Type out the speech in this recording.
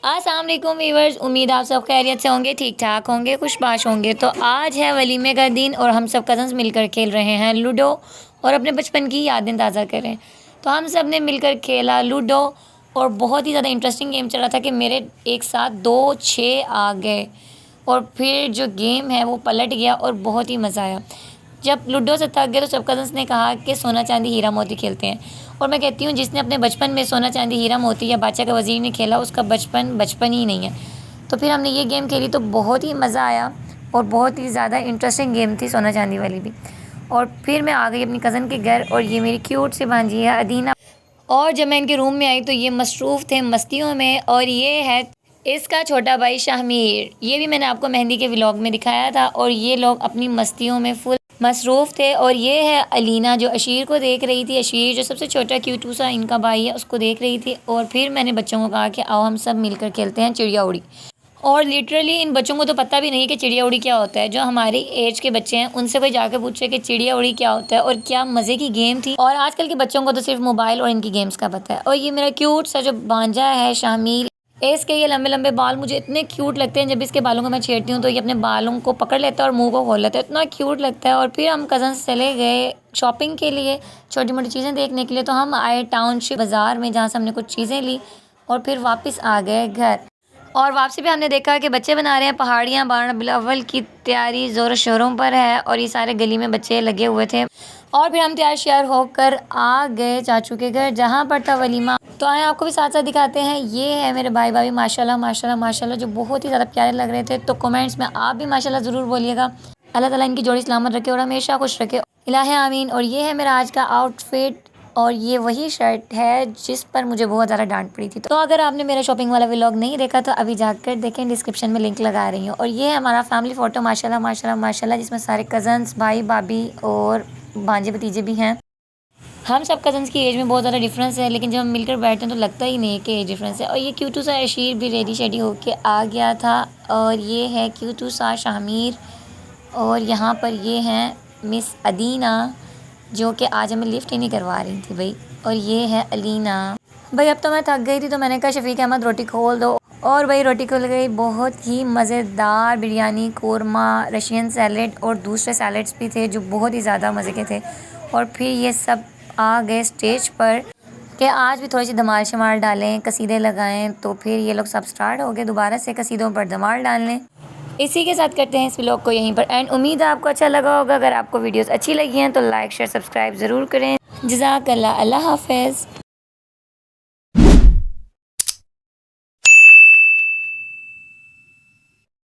अस्सलाम वालेकुम वीवर्स, उम्मीद आप सब खैरियत से होंगे, ठीक ठाक होंगे, खुशबाश होंगे। तो आज है वलीमे का दिन और हम सब कज़न्स मिलकर खेल रहे हैं लूडो और अपने बचपन की यादें ताज़ा करें। तो हम सब ने मिलकर खेला लूडो और बहुत ही ज़्यादा इंटरेस्टिंग गेम चल रहा था कि मेरे एक साथ 2-6 आ गए और फिर जो गेम है वो पलट गया और बहुत ही मज़ा आया। जब लूडो से थक गए तो सब कज़न्स ने कहा कि सोना चांदी हीरा मोती खेलते हैं और मैं कहती हूँ जिसने अपने बचपन में सोना चांदी हीरा मोती या बादशाह का वज़ीर ने खेला उसका बचपन बचपन ही नहीं है। तो फिर हमने ये गेम खेली तो बहुत ही मज़ा आया और बहुत ही ज़्यादा इंटरेस्टिंग गेम थी सोना चांदी वाली भी। और फिर मैं आ गई अपनी कज़न के घर और ये मेरी क्यूट सी भांजी है अदीना। और जब मैं इनके रूम में आई तो ये मसरूफ़ थे मस्तियों में। और ये है इसका छोटा भाई शाहमीर, ये भी मैंने आपको मेहंदी के व्लॉग में दिखाया था। और ये लोग अपनी मस्तियों में फुल मसरूफ़ थे। और ये है अलीना जो अशीर को देख रही थी, अशीर जो सबसे छोटा क्यूटू सा इनका भाई है उसको देख रही थी। और फिर मैंने बच्चों को कहा कि आओ हम सब मिलकर खेलते हैं चिड़िया उड़ी। और लिटरली इन बच्चों को तो पता भी नहीं कि चिड़िया उड़ी क्या होता है। जो हमारी एज के बच्चे हैं उनसे कोई जाकर पूछे कि चिड़िया उड़ी क्या होता है और क्या मज़े की गेम थी। और आजकल के बच्चों को तो सिर्फ मोबाइल और इनकी गेम्स का पता है। और ये मेरा क्यूट सा जो भांजा है शामिल, इसके ये लंबे लंबे बाल मुझे इतने क्यूट लगते हैं। जब इसके बालों को मैं छेड़ती हूँ तो ये अपने बालों को पकड़ लेता है और मुंह को खोल लेता है, इतना क्यूट लगता है। और फिर हम कज़न्स चले गए शॉपिंग के लिए, छोटी मोटी चीज़ें देखने के लिए। तो हम आए टाउनशिप बाज़ार में जहाँ से हमने कुछ चीज़ें ली और फिर वापस आ गए घर। और वापसी पे हमने देखा कि बच्चे बना रहे हैं पहाड़ियाँ, बारह बिलावल की तैयारी ज़ोरों शोरों पर है और ये सारे गली में बच्चे लगे हुए थे। और फिर हम तैयार श्यार होकर आ गए चाचू के घर जहाँ पर था वलीमा। तो आए आपको भी साथ साथ दिखाते हैं। ये है मेरे भाई भाभी माशाल्लाह माशाल्लाह माशाल्लाह जो बहुत ही ज़्यादा प्यारे लग रहे थे। तो कमेंट्स में आप भी माशाल्लाह ज़रूर बोलिएगा। अल्लाह ताला इनकी जोड़ी सलामत रखे और हमेशा खुश रखे, इलाहे आमीन। और ये है मेरा आज का आउटफिट और ये वही शर्ट है जिस पर मुझे बहुत ज़्यादा डांट पड़ी थी। तो अगर आपने मेरा शॉपिंग वाला व्लॉग नहीं देखा तो अभी जाकर देखें, डिस्क्रिप्शन में लिंक लगा रही हूँ। और ये है हमारा फैमिली फ़ोटो माशाल्लाह माशाल्लाह माशाल्लाह जिसमें सारे कज़न्स भाई भाभी और भांजे भतीजे भी हैं। हम सब कज़न्स की एज में बहुत ज़्यादा डिफरेंस है लेकिन जब हम मिलकर बैठते हैं तो लगता ही नहीं है कि एज डिफरेंस है। और ये क्यूटू सा अशीर भी रेडी शेडी होके आ गया था। और ये है क्यूटू सा शाहमीर। और यहाँ पर ये हैं मिस अदीना जो कि आज हमें लिफ्ट ही नहीं करवा रही थी भाई। और ये है अलीना भाई। अब तो मैं थक गई थी तो मैंने कहा शफीक अहमद रोटी खोल दो। और भाई रोटी खुल गई। बहुत ही मज़ेदार बिरयानी, कोरमा, रशियन सैलेड और दूसरे सैलेड्स भी थे जो बहुत ही ज़्यादा मज़े के थे। और फिर ये सब आ गए स्टेज पर कि आज भी थोड़ी सी धमाल शमाल डालें, कसीदे लगाएं। तो फिर ये लोग सब स्टार्ट हो गए दोबारा से कसीदों पर धमाल डालने। इसी के साथ करते हैं इस व्लॉग को यहीं पर एंड। उम्मीद है आपको अच्छा लगा होगा। अगर आपको वीडियोस अच्छी लगी हैं तो लाइक शेयर सब्सक्राइब ज़रूर करें। जज़ाकल्लाह, अल्लाह हाफ़िज़।